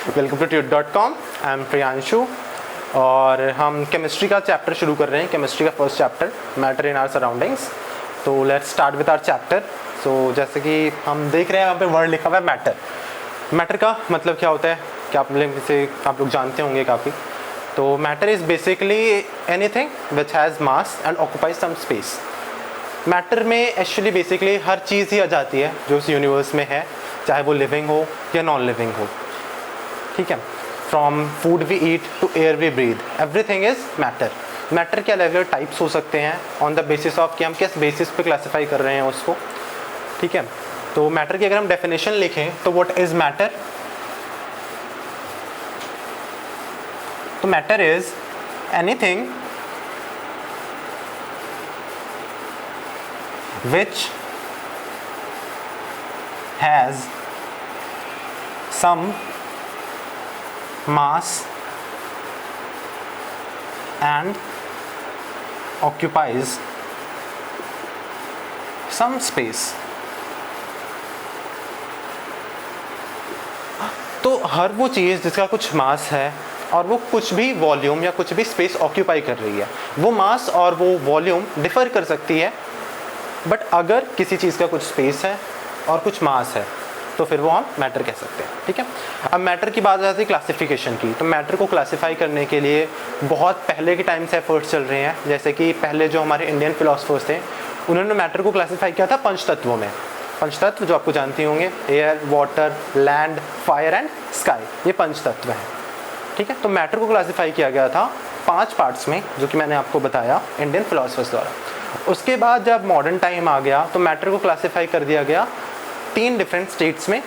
Welcome to ट्यूट.com। I am Priyanshu और हम केमिस्ट्री का चैप्टर शुरू कर रहे हैं। केमिस्ट्री का first chapter, matter in our surroundings. तो let's start with our chapter. So जैसे कि हम देख रहे हैं यहाँ पे वर्ड लिखा हुआ है मैटर। मैटर का मतलब क्या होता है, क्या आप लोग जानते होंगे काफ़ी। तो matter is basically anything which has mass and occupies some space. Matter में एक्चुअली बेसिकली हर चीज़ ही आ जाती है जो इस यूनिवर्स में है, चाहे वो लिविंग हो या नॉन लिविंग हो। ठीक है, from food we eat to air we breathe, everything is matter. Matter के अलग अलग टाइप्स हो सकते हैं ऑन द बेसिस ऑफ कि हम किस बेसिस पे क्लासीफाई कर रहे हैं उसको। ठीक है, तो मैटर की अगर हम डेफिनेशन लिखें तो व्हाट इज़ मैटर? तो matter is anything which has some mass and occupies some space। तो हर वो चीज़ जिसका कुछ मास है और वो कुछ भी वॉल्यूम या कुछ भी स्पेस ऑक्यूपाई कर रही है, वो मास और वो वॉल्यूम डिफर कर सकती है, बट अगर किसी चीज़ का कुछ स्पेस है और कुछ मास है तो फिर वो हम मैटर कह सकते हैं। ठीक है, अब मैटर की बात आती है क्लासिफिकेशन की। तो मैटर को क्लासिफाई करने के लिए बहुत पहले के टाइम से एफर्ट्स चल रहे हैं। जैसे कि पहले जो हमारे इंडियन फिलोसफर्स थे उन्होंने मैटर को क्लासिफाई किया था पंच तत्वों में। पंच तत्व जो आपको जानती होंगे, air, water, land, fire and sky, ये पंच तत्व हैं। ठीक है, तो मैटर को क्लासिफाई किया गया था 5 पार्ट्स में, जो कि मैंने आपको बताया इंडियन फिलोसफर्स द्वारा। उसके बाद जब मॉडर्न टाइम आ गया तो मैटर को क्लासिफाई कर दिया गया 3 डिफरेंट स्टेट्स में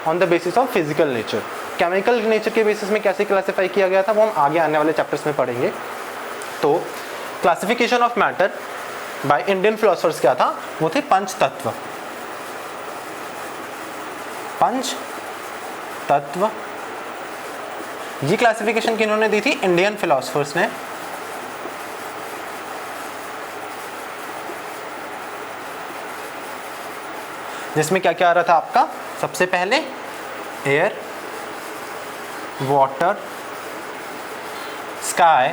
on the basis of physical nature. Chemical nature के बेसिस में कैसे क्लासिफाई किया गया था वो हम आगे आने वाले चैप्टर्स में पढ़ेंगे। तो classification of matter by Indian philosophers क्या था, वो थे पंच तत्व। पंच तत्व, ये क्लासिफिकेशन किन्होंने दी थी? इंडियन फिलोसफर्स ने। जिसमें क्या क्या आ रहा था आपका? सबसे पहले air, water, sky,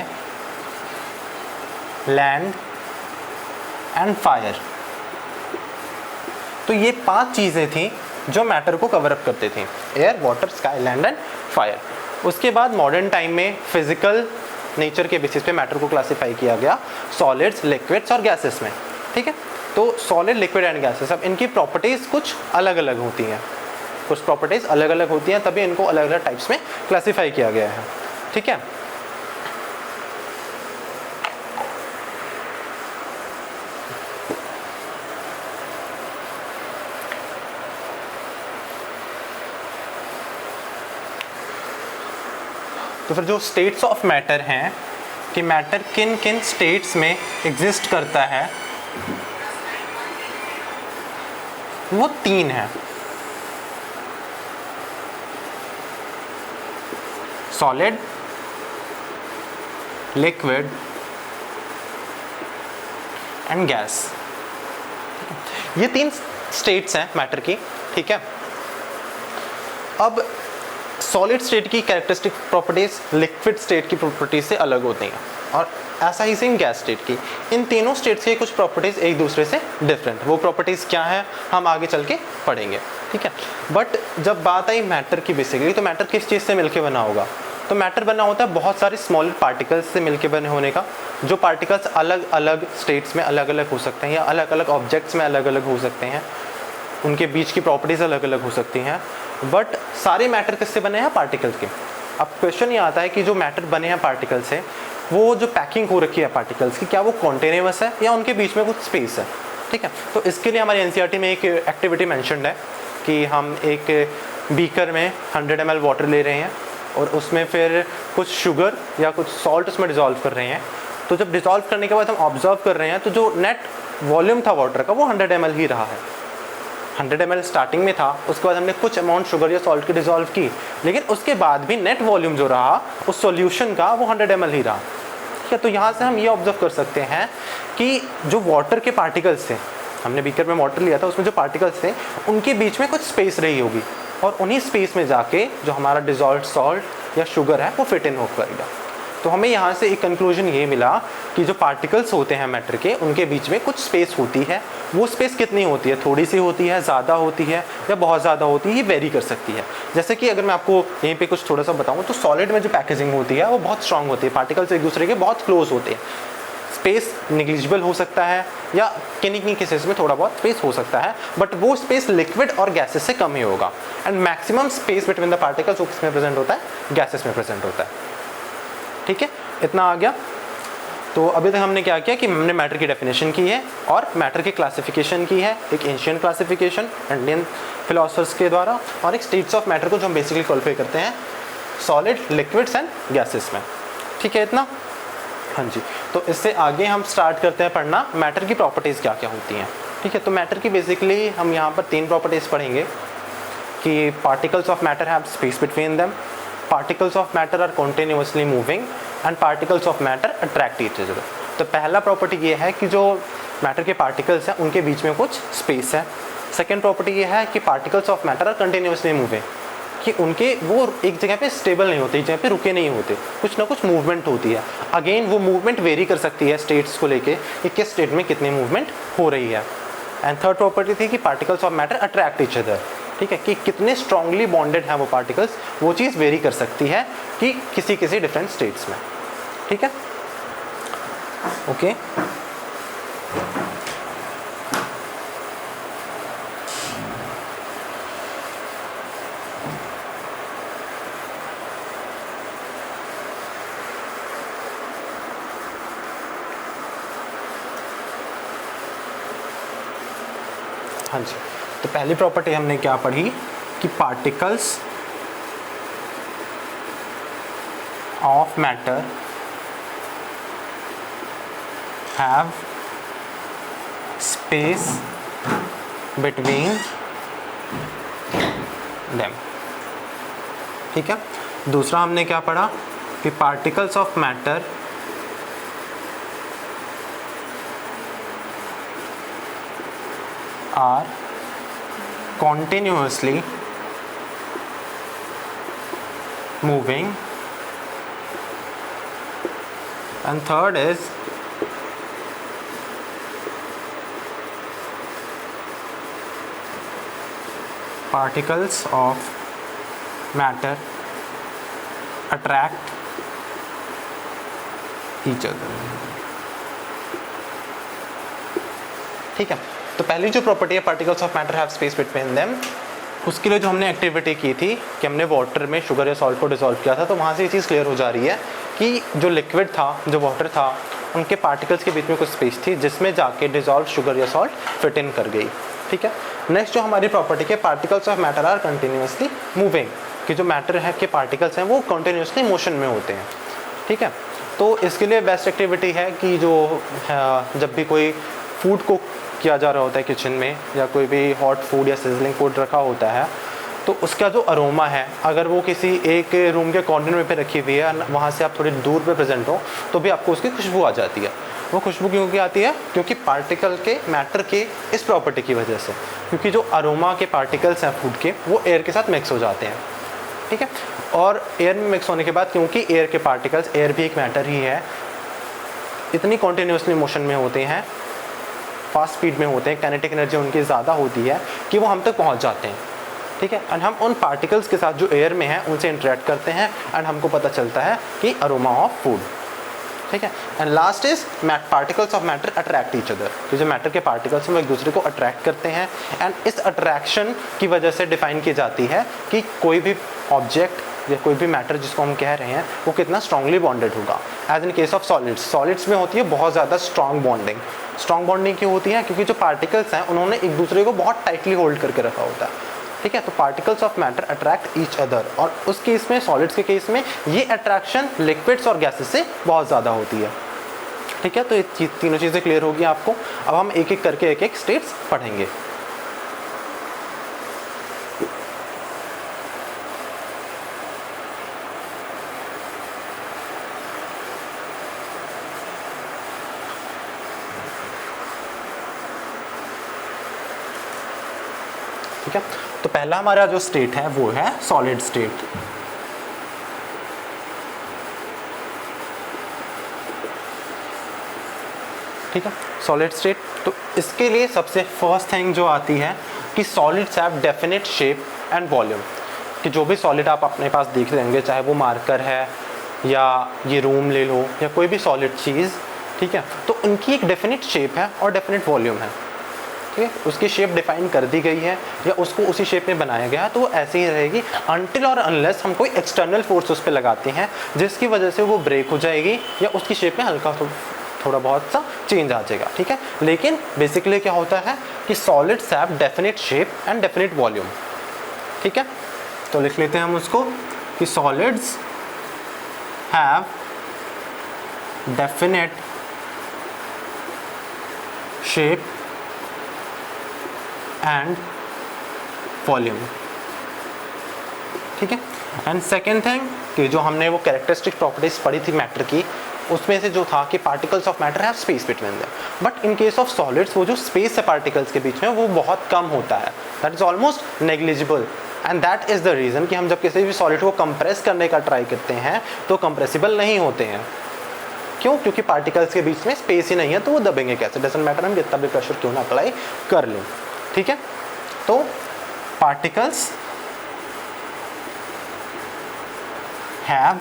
land and fire. तो ये 5 चीज़ें थी जो मैटर को कवर अप करते थे, air, water, sky, land and fire. उसके बाद मॉडर्न टाइम में फिजिकल नेचर के बेसिस पे मैटर को क्लासिफाई किया गया सॉलिड्स, लिक्विड्स और गैसेस में। ठीक है, तो सॉलिड, लिक्विड एंड गैसेस, अब इनकी प्रॉपर्टीज़ कुछ अलग अलग होती हैं, कुछ प्रॉपर्टीज़ अलग अलग होती हैं, तभी इनको अलग अलग टाइप्स में क्लासिफाई किया गया है। ठीक है, तो फिर जो स्टेट्स ऑफ मैटर हैं कि मैटर किन किन स्टेट्स में एग्जिस्ट करता है, वो 3 है। सॉलिड, लिक्विड एंड गैस, ये 3 स्टेट्स हैं मैटर की। ठीक है, अब सॉलिड स्टेट की कैरेक्टरिस्टिक प्रॉपर्टीज लिक्विड स्टेट की प्रॉपर्टीज से अलग होती हैं और ऐसा ही सेम गैस स्टेट की। इन तीनों स्टेट्स की कुछ प्रॉपर्टीज एक दूसरे से डिफरेंट, वो प्रॉपर्टीज क्या है हम आगे चल के पढ़ेंगे। ठीक है, बट जब बात आई मैटर की बेसिकली, तो मैटर किस चीज़ से मिलके बना होगा? तो मैटर बना होता है बहुत सारे स्मॉल पार्टिकल्स से मिलके बने होने का। जो पार्टिकल्स अलग अलग स्टेट्स में अलग अलग हो सकते हैं या अलग अलग ऑब्जेक्ट्स में अलग अलग हो सकते हैं, उनके बीच की प्रॉपर्टीज़ अलग अलग हो सकती हैं, बट सारे मैटर किससे बने हैं? पार्टिकल्स के। अब क्वेश्चन ये आता है कि जो मैटर बने हैं पार्टिकल से, वो जो पैकिंग हो रखी है पार्टिकल्स की, क्या वो कॉन्टिन्यूअस है या उनके बीच में कुछ स्पेस है? ठीक है, तो इसके लिए हमारे एनसीईआरटी में एक एक्टिविटी मेंशन्ड है कि हम एक बीकर में 100 ml वाटर ले रहे हैं और उसमें फिर कुछ शुगर या कुछ सॉल्ट उसमें डिज़ोल्व कर रहे हैं। तो जब डिज़ोल्व करने के बाद हम ऑब्जर्व कर रहे हैं तो जो नेट वॉल्यूम था वाटर का वो 100 ml ही रहा है। 100 ml स्टार्टिंग में था, उसके बाद हमने कुछ अमाउंट शुगर या सॉल्ट की डिज़ोल्व की, लेकिन उसके बाद भी नेट वॉल्यूम जो रहा उस सॉल्यूशन का वो 100 ml ही रहा। ठीक है, तो यहाँ से हम ये ऑब्जर्व कर सकते हैं कि जो वाटर के पार्टिकल्स थे, हमने बीकर में वाटर लिया था, उसमें जो पार्टिकल्स थे उनके बीच में कुछ स्पेस रही होगी। और उन्हीं स्पेस में जाके जो हमारा डिजॉल्व सॉल्ट या शुगर है वो फिट इन हो करेगा। तो हमें यहाँ से एक कंक्लूजन ये मिला कि जो पार्टिकल्स होते हैं मैटर के, उनके बीच में कुछ स्पेस होती है। वो स्पेस कितनी होती है, थोड़ी सी होती है, ज़्यादा होती है या बहुत ज़्यादा होती है, ये वेरी कर सकती है। जैसे कि अगर मैं आपको यहीं पे कुछ थोड़ा सा बताऊँ तो सॉलिड में जो पैकेजिंग होती है वो बहुत स्ट्रांग होती है, पार्टिकल्स एक दूसरे के बहुत क्लोज होते हैं। स्पेस निग्लिजिबल हो सकता है या किन्हीं केसेस में थोड़ा बहुत स्पेस हो सकता है, बट वो स्पेस लिक्विड और गैसेस से कम ही होगा। And maximum space between the particles वो किसमें प्रेजेंट होता है, गैसेस में प्रेजेंट होता है। ठीक है, इतना आ गया। तो अभी तक हमने क्या किया कि हमने मैटर की डेफिनेशन की है और मैटर की क्लासिफिकेशन की है, एक एंशिएंट क्लासिफिकेशन इंडियन फिलोसफर्स के द्वारा, और एक स्टेट्स ऑफ मैटर को जो हम बेसिकली क्वालिफाई करते हैं सॉलिड, लिक्विड्स एंड गैसेस में। ठीक है, इतना। हाँ जी, तो इससे आगे हम स्टार्ट करते हैं पढ़ना मैटर की प्रॉपर्टीज़ क्या क्या होती हैं। ठीक है, तो मैटर की बेसिकली हम यहाँ पर 3 प्रॉपर्टीज़ पढ़ेंगे कि particles of matter have space between them, particles of matter are continuously moving and particles of matter attract each other। तो पहला प्रॉपर्टी ये है कि जो मैटर के पार्टिकल्स हैं उनके बीच में कुछ स्पेस है। सेकेंड प्रॉपर्टी ये है कि particles of matter are continuously moving, कि उनके वो एक जगह पे स्टेबल नहीं होते, एक जगह पे रुके नहीं होते, कुछ ना कुछ मूवमेंट होती है। अगेन वो मूवमेंट वेरी कर सकती है स्टेट्स को लेके कि किस स्टेट में कितनी मूवमेंट हो रही है। एंड थर्ड प्रॉपर्टी थी कि particles of matter attract each other. ठीक है, कि कितने स्ट्रांगली बॉन्डेड हैं वो पार्टिकल्स, वो चीज़ वेरी कर सकती है कि किसी किसी डिफरेंट स्टेट्स में। ठीक है, ओके। हाँ जी, तो पहली प्रॉपर्टी हमने क्या पढ़ी कि particles of matter have space between them. ठीक है, दूसरा हमने क्या पढ़ा कि particles of matter are continuously moving, and third is particles of matter attract each other। ठीक है, तो पहली जो प्रॉपर्टी है particles of matter have space between them, उसके लिए जो हमने एक्टिविटी की थी कि हमने वाटर में शुगर या सॉल्ट को डिसॉल्व किया था, तो वहाँ से ये चीज़ क्लियर हो जा रही है कि जो लिक्विड था, जो वाटर था, उनके पार्टिकल्स के बीच में कुछ स्पेस थी जिसमें जाके डिसॉल्व शुगर या सॉल्ट फिट इन कर गई। ठीक है, नेक्स्ट जो हमारी प्रॉपर्टी के particles of matter are continuously moving, कि जो मैटर है के पार्टिकल्स हैं वो कंटिन्यूसली मोशन में होते हैं। ठीक है, तो इसके लिए बेस्ट एक्टिविटी है कि जो जब भी कोई फूड को किया जा रहा होता है किचन में, या कोई भी हॉट फूड या सिजलिंग फूड रखा होता है, तो उसका जो अरोमा है, अगर वो किसी एक रूम के कॉर्नर में पे रखी हुई है, वहाँ से आप थोड़ी दूर पे प्रेजेंट हो, तो भी आपको उसकी खुशबू आ जाती है। वो खुशबू क्यों की आती है? क्योंकि पार्टिकल के मैटर के इस प्रॉपर्टी की वजह से, क्योंकि जो अरोमा के पार्टिकल्स हैं फूड के, वो एयर के साथ मिक्स हो जाते हैं। ठीक है, और एयर में मिक्स होने के बाद, क्योंकि एयर के पार्टिकल्स, एयर भी एक मैटर ही है, इतनी कॉन्टीन्यूसली मोशन में होते हैं, फास्ट स्पीड में होते हैं, काइनेटिक एनर्जी उनकी ज़्यादा होती है कि वो हम तक पहुंच जाते हैं। ठीक है, एंड हम उन पार्टिकल्स के साथ जो एयर में हैं उनसे इंटरेक्ट करते हैं एंड हमको पता चलता है कि अरोमा ऑफ फूड। ठीक है, and last is particles of matter attract each other, कि जो मैटर के पार्टिकल्स हैं वो एक दूसरे को अट्रैक्ट करते हैं, एंड इस अट्रैक्शन की वजह से डिफाइन की जाती है कि कोई भी ऑब्जेक्ट या कोई भी मैटर जिसको हम कह रहे हैं वो कितना स्ट्रांगली बॉन्डेड होगा। As in case of solids, solids में होती है बहुत ज़्यादा स्ट्रांग बॉन्डिंग। स्ट्रांग बॉन्डिंग क्यों होती है? क्योंकि जो पार्टिकल्स हैं उन्होंने एक दूसरे को बहुत टाइटली होल्ड करके रखा होता है। ठीक है, तो particles of matter attract each other, और उस केस में, सॉलिड्स के केस में, ये अट्रैक्शन लिक्विड्स और गैसेस से बहुत ज़्यादा होती है। ठीक है, तो ये तीनों चीज़ें क्लियर होगी आपको। अब हम एक एक करके एक एक स्टेट्स पढ़ेंगे। ठीक है, तो पहला हमारा जो स्टेट है वो है सॉलिड स्टेट। ठीक है, सॉलिड स्टेट। तो इसके लिए सबसे फर्स्ट थिंग जो आती है कि solids have definite shape and volume, कि जो भी सॉलिड आप अपने पास देख रहे होंगे, चाहे वो मार्कर है या ये रूम ले लो या कोई भी सॉलिड चीज़, ठीक है, तो उनकी एक डेफिनेट शेप है और डेफिनेट वॉल्यूम है। ठीक है, उसकी शेप डिफाइन कर दी गई है या उसको उसी शेप में बनाया गया है, तो वो ऐसे ही रहेगी अनटिल और अनलेस हम कोई एक्सटर्नल फोर्स उस पर लगाते हैं जिसकी वजह से वो ब्रेक हो जाएगी या उसकी शेप में हल्का थोड़ा बहुत सा चेंज आ जाएगा। ठीक है, लेकिन बेसिकली क्या होता है कि solids have definite shape and definite volume. ठीक है, तो लिख लेते हैं हम उसको कि solids have definite shape and volume. ठीक है, एंड सेकेंड थिंग कि जो हमने वो कैरेक्टरिस्टिक प्रॉपर्टीज पढ़ी थी मैटर की, उसमें से जो था कि particles of matter have space between them, but in case of solids वो जो स्पेस है पार्टिकल्स के बीच में वो बहुत कम होता है, that is almost negligible. And that is the reason कि हम जब किसी भी सॉलिड को कंप्रेस करने का ट्राई करते हैं तो कंप्रेसिबल नहीं होते हैं। क्यों? क्योंकि पार्टिकल्स के बीच में स्पेस ही नहीं है, तो वो दबेंगे कैसे? डजंट मैटर हम जितना भी प्रेशर क्यों ना अप्लाई कर लें। ठीक है, तो particles have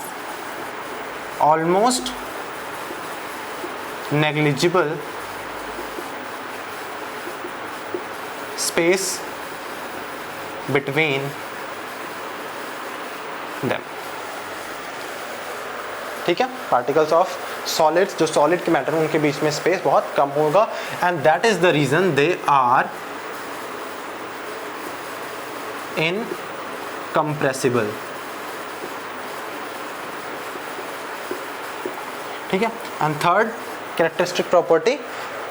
almost negligible space between them. ठीक है, पार्टिकल्स ऑफ सॉलिड्स, जो सॉलिड के मैटर उनके बीच में स्पेस बहुत कम होगा, and that is the reason they are incompressible. ठीक है, एंड थर्ड कैरेक्टरिस्टिक प्रॉपर्टी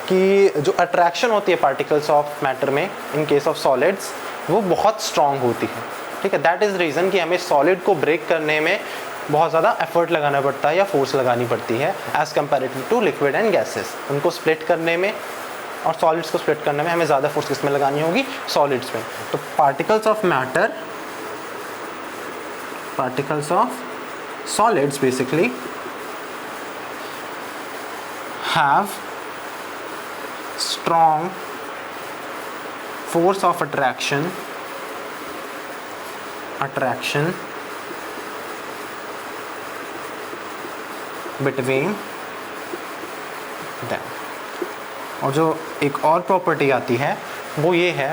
कि जो अट्रैक्शन होती है पार्टिकल्स ऑफ मैटर में इन केस ऑफ सॉलिड्स वो बहुत स्ट्रांग होती है। ठीक है, दैट इज रीज़न कि हमें सॉलिड को ब्रेक करने में बहुत ज़्यादा एफर्ट लगाना पड़ता है या फोर्स लगानी पड़ती है as comparative to liquid and gases. उनको स्प्लिट करने में और सॉलिड्स को स्प्लिट करने में हमें ज़्यादा फोर्स किसमें लगानी होगी? सॉलिड्स में। तो particles of matter, particles of solids basically have strong force of attraction between them। और जो एक और प्रॉपर्टी आती है वो ये है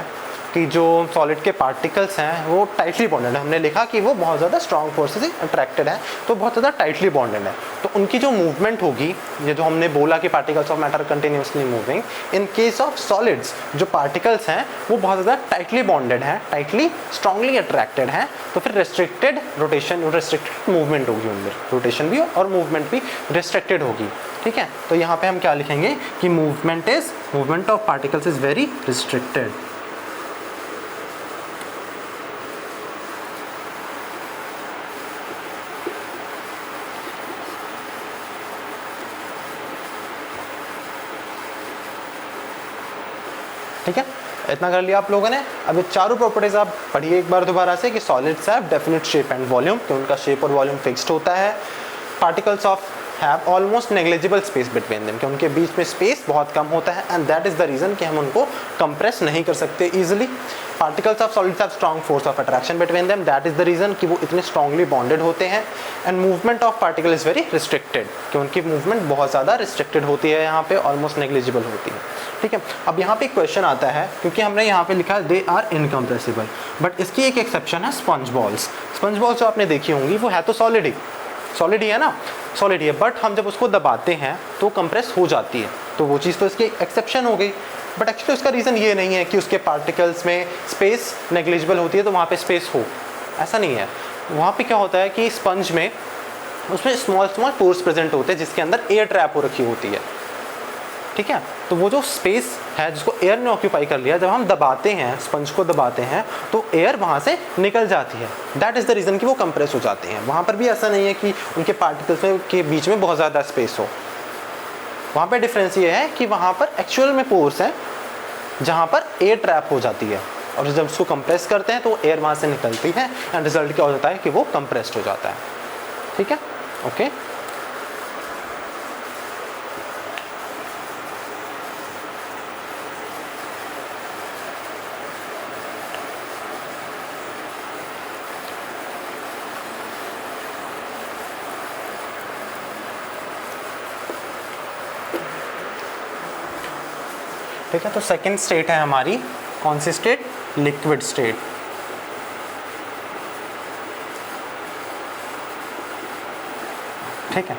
कि जो सॉलिड के पार्टिकल्स हैं वो टाइटली बॉन्डेड है। हमने लिखा कि वो बहुत ज़्यादा स्ट्रॉन्ग फोर्स से अट्रैक्टेड है, तो बहुत ज़्यादा टाइटली बॉन्डेड है। तो उनकी जो मूवमेंट होगी, ये जो हमने बोला कि particles of matter continuously moving, in case of solids जो पार्टिकल्स हैं वो बहुत ज़्यादा टाइटली बॉन्डेड हैं, टाइटली स्ट्रांगली अट्रैक्टेड हैं, तो फिर रिस्ट्रिक्टेड रोटेशन, रिस्ट्रिक्टेड मूवमेंट होगी उनमें, रोटेशन भी और मूवमेंट भी रिस्ट्रिक्टेड होगी। ठीक है, तो यहाँ पे हम क्या लिखेंगे कि movement of particles is very restricted. ठीक है, इतना कर लिया आप लोगों ने। अब ये चारों प्रॉपर्टीज आप पढ़िए एक बार दोबारा से कि solids have definite shape and volume, कि उनका शेप और वॉल्यूम फिक्स्ड होता है। Particles of have almost negligible space between them, कि उनके बीच में स्पेस बहुत कम होता है, and that is the reason कि हम उनको कंप्रेस नहीं कर सकते easily. Particles of solids have strong force of attraction between them, that is the reason कि वो इतने स्ट्रांगली बॉन्डेड होते हैं। And movement of particle is very restricted, कि उनकी मूवमेंट बहुत ज़्यादा रिस्ट्रिक्टेड होती है, यहाँ पे ऑलमोस्ट नेग्लिजिबल होती है। ठीक है, अब यहाँ पे एक क्वेश्चन आता है, क्योंकि हमने यहाँ पे लिखा है दे आर इनकम्प्रेसिबल, बट इसकी एक एक्सेप्शन है स्पंज बॉल्स। स्पंज बॉल्स जो आपने देखी होंगी वो है तो सॉलिड ही है ना, सॉलिड ही है, बट हम जब उसको दबाते हैं तो कंप्रेस हो जाती है, तो वो चीज़ तो इसकी एक्सेप्शन हो गई। बट एक्चुअली उसका रीज़न ये नहीं है कि उसके पार्टिकल्स में स्पेस नेग्लिजिबल होती है तो वहाँ पे स्पेस हो, ऐसा नहीं है। वहाँ पे क्या होता है कि स्पंज में उसमें स्मॉल पोर्स प्रेजेंट होते हैं जिसके अंदर एयर ट्रैप हो रखी होती है। ठीक है, तो वो जो स्पेस है जिसको एयर ने ऑक्यूपाई कर लिया, जब हम दबाते हैं, स्पंज को दबाते हैं, तो एयर वहाँ से निकल जाती है। दैट इज़ द रीज़न कि वो कंप्रेस हो जाते हैं। वहाँ पर भी ऐसा नहीं है कि उनके पार्टिकल्स के बीच में बहुत ज़्यादा स्पेस हो। वहाँ पर डिफरेंस ये है कि वहाँ पर एक्चुअल में पोर्स हैं जहाँ पर एयर ट्रैप हो जाती है, और जब उसको कंप्रेस करते हैं तो एयर वहाँ से निकलती है एंड रिजल्ट क्या हो जाता है कि वो कंप्रेस्ड हो जाता है। ठीक है, ओके। ठीक है, तो सेकंड स्टेट है हमारी कौन सी स्टेट? Liquid state. ठीक है,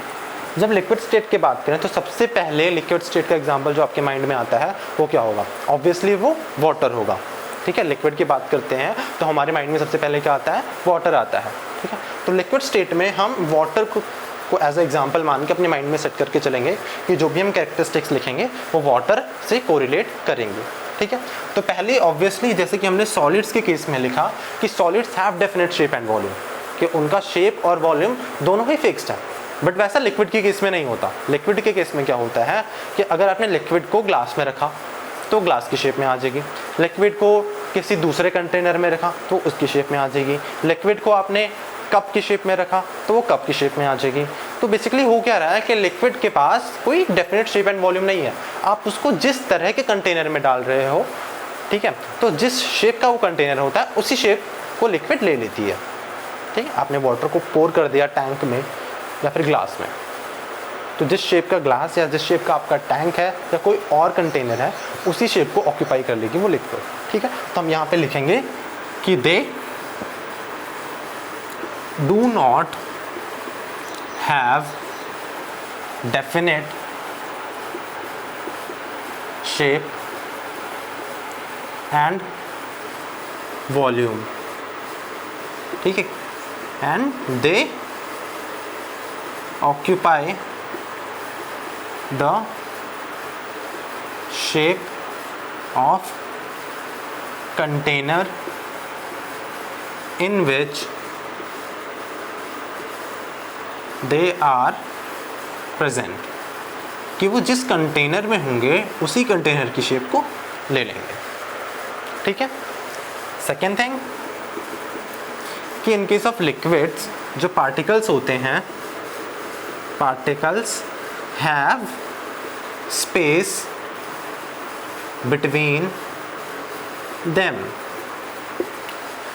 जब लिक्विड स्टेट की बात करें तो सबसे पहले लिक्विड स्टेट का एग्जांपल जो आपके माइंड में आता है वो क्या होगा? ऑब्वियसली वो वाटर होगा। ठीक है, लिक्विड की बात करते हैं तो हमारे माइंड में सबसे पहले क्या आता है? वाटर आता है। ठीक है, तो लिक्विड स्टेट में हम वाटर को एज ए एग्जाम्पल मान के अपने माइंड में सेट करके चलेंगे कि जो भी हम कैरेक्टरिस्टिक्स लिखेंगे वो वाटर से कोरिलेट करेंगे। ठीक है, तो पहले ऑब्वियसली जैसे कि हमने सॉलिड्स के केस में लिखा कि solids have definite shape and volume, कि उनका शेप और वॉल्यूम दोनों ही फिक्स्ड है। बट वैसा लिक्विड के केस में नहीं होता। लिक्विड के केस में क्या होता है कि अगर आपने लिक्विड को ग्लास में रखा तो ग्लास की शेप में आ जाएगी, लिक्विड को किसी दूसरे कंटेनर में रखा तो उसकी शेप में आ जाएगी, लिक्विड को आपने कप की शेप में रखा तो वो कप की शेप में आ जाएगी। तो बेसिकली हो क्या रहा है कि लिक्विड के पास कोई डेफिनेट शेप एंड वॉल्यूम नहीं है, आप उसको जिस तरह के कंटेनर में डाल रहे हो, ठीक है, तो जिस शेप का वो कंटेनर होता है उसी शेप को लिक्विड ले लेती है। ठीक है, आपने वाटर को पोर कर दिया टैंक में या फिर ग्लास में, तो जिस शेप का ग्लास या जिस शेप का आपका टैंक है या कोई और कंटेनर है उसी शेप को ऑक्यूपाई कर लेगी वो लिक्विड। ठीक है, तो हम यहाँ पे लिखेंगे कि दे do not have definite shape and volume। ठीक है, and they occupy the shape of container in which they are present, कि वो जिस कंटेनर में होंगे उसी कंटेनर की शेप को ले लेंगे। ठीक है, सेकेंड थिंग कि इन केस ऑफ लिक्विड्स जो पार्टिकल्स होते हैं, particles have space between them.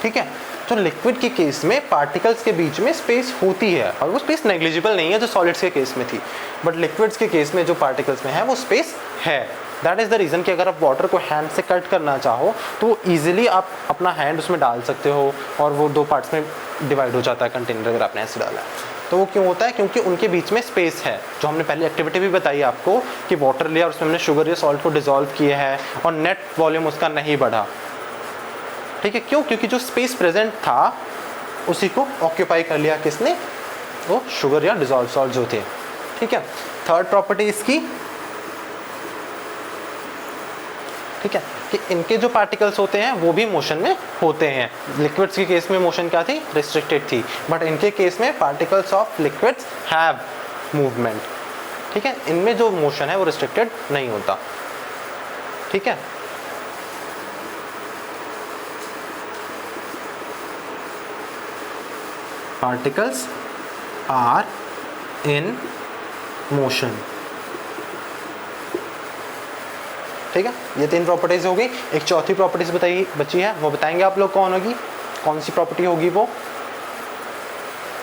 ठीक है, तो लिक्विड के केस में पार्टिकल्स के बीच में स्पेस होती है और वो स्पेस नेग्लिजिबल नहीं है जो सॉलिड्स के केस में थी, बट लिक्विड्स के केस में जो पार्टिकल्स में है वो स्पेस है। दैट इज़ द रीज़न कि अगर आप वाटर को हैंड से कट करना चाहो तो ईजिली आप अपना हैंड उसमें डाल सकते हो और वो दो पार्ट्स में डिवाइड हो जाता है कंटेनर अगर आपने ऐसे डाला है। तो वो क्यों होता है? क्योंकि उनके बीच में स्पेस है। जो हमने पहले एक्टिविटी भी बताई आपको कि वाटर लिया और उसमें हमने शुगर या सॉल्ट को डिजोल्व किया है और नेट वॉल्यूम उसका नहीं बढ़ा। ठीक है, क्यों? क्योंकि जो स्पेस प्रेजेंट था उसी को ऑक्यूपाई कर लिया किसने? वो शुगर या डिजोल्व सॉल्ट जो थे। ठीक है, थर्ड प्रॉपर्टी इसकी, ठीक है, कि इनके जो पार्टिकल्स होते हैं वो भी मोशन में होते हैं। लिक्विड्स के केस में मोशन क्या थी? रिस्ट्रिक्टेड थी, बट इनके केस में particles of liquids have movement. ठीक है, इनमें जो मोशन है वो रिस्ट्रिक्टेड नहीं होता। ठीक है, particles are in motion। ठीक है, ये तीन प्रॉपर्टीज हो गई। एक चौथी प्रॉपर्टीज बताइए बची है, वो बताएंगे आप लोग कौन होगी, कौन सी प्रॉपर्टी होगी वो?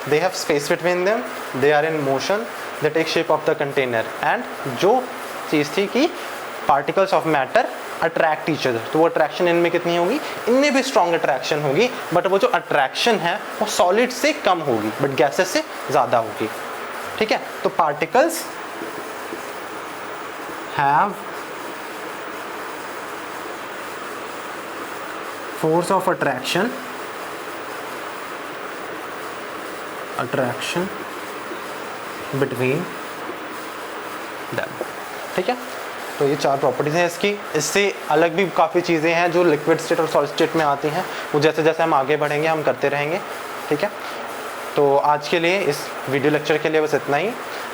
They have space between them, they are in motion, they take shape of the container, and जो चीज़ थी कि particles of matter attract each other. तो वो अट्रैक्शन इनमें कितनी होगी? इनमें भी स्ट्रॉन्ग अट्रैक्शन होगी, बट वो जो अट्रैक्शन है वो सॉलिड से कम होगी बट गैसेस से ज़्यादा होगी। ठीक है, तो particles have force of attraction between them. ठीक है, तो ये चार प्रॉपर्टीज़ हैं इसकी। इससे अलग भी काफ़ी चीज़ें हैं जो लिक्विड स्टेट और सॉलिड स्टेट में आती हैं, वो जैसे जैसे हम आगे बढ़ेंगे हम करते रहेंगे। ठीक है, तो आज के लिए इस वीडियो लेक्चर के लिए बस इतना ही।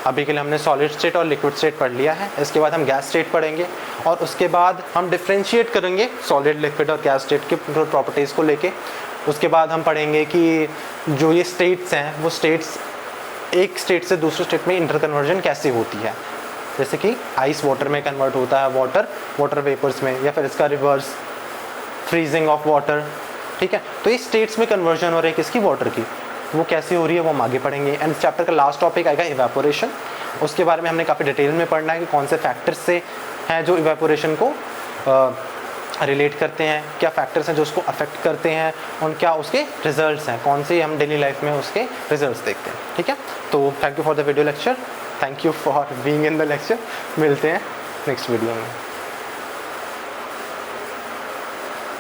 अभी के लिए हमने सॉलिड स्टेट और लिक्विड स्टेट पढ़ लिया है। इसके बाद हम गैस स्टेट पढ़ेंगे और उसके बाद हम डिफ्रेंशिएट करेंगे सॉलिड, लिक्विड और गैस स्टेट के प्रॉपर्टीज़ को लेके। उसके बाद हम पढ़ेंगे कि जो ये स्टेट्स हैं वो स्टेट्स एक स्टेट से दूसरे स्टेट में इंटर कन्वर्जन कैसे होती है, जैसे कि आइस वाटर में कन्वर्ट होता है, वाटर वेपर्स में, या फिर इसका रिवर्स फ्रीजिंग ऑफ वाटर। ठीक है, तो ये स्टेट्स में कन्वर्जन हो रही है किसकी, वाटर की, वो कैसे हो रही है वो हम आगे पढ़ेंगे। एंड चैप्टर का लास्ट टॉपिक आएगा इवेपोरेशन। उसके बारे में हमने काफ़ी डिटेल में पढ़ना है कि कौन से फैक्टर्स से हैं जो इवेपोरेशन को रिलेट करते हैं, क्या फैक्टर्स हैं जो उसको अफेक्ट करते हैं, और क्या उसके रिजल्ट्स हैं, कौन से हम डेली लाइफ में उसके रिजल्ट्स देखते हैं। ठीक है, तो thank you for the video lecture, thank you for being in the lecture. मिलते हैं नेक्स्ट वीडियो में।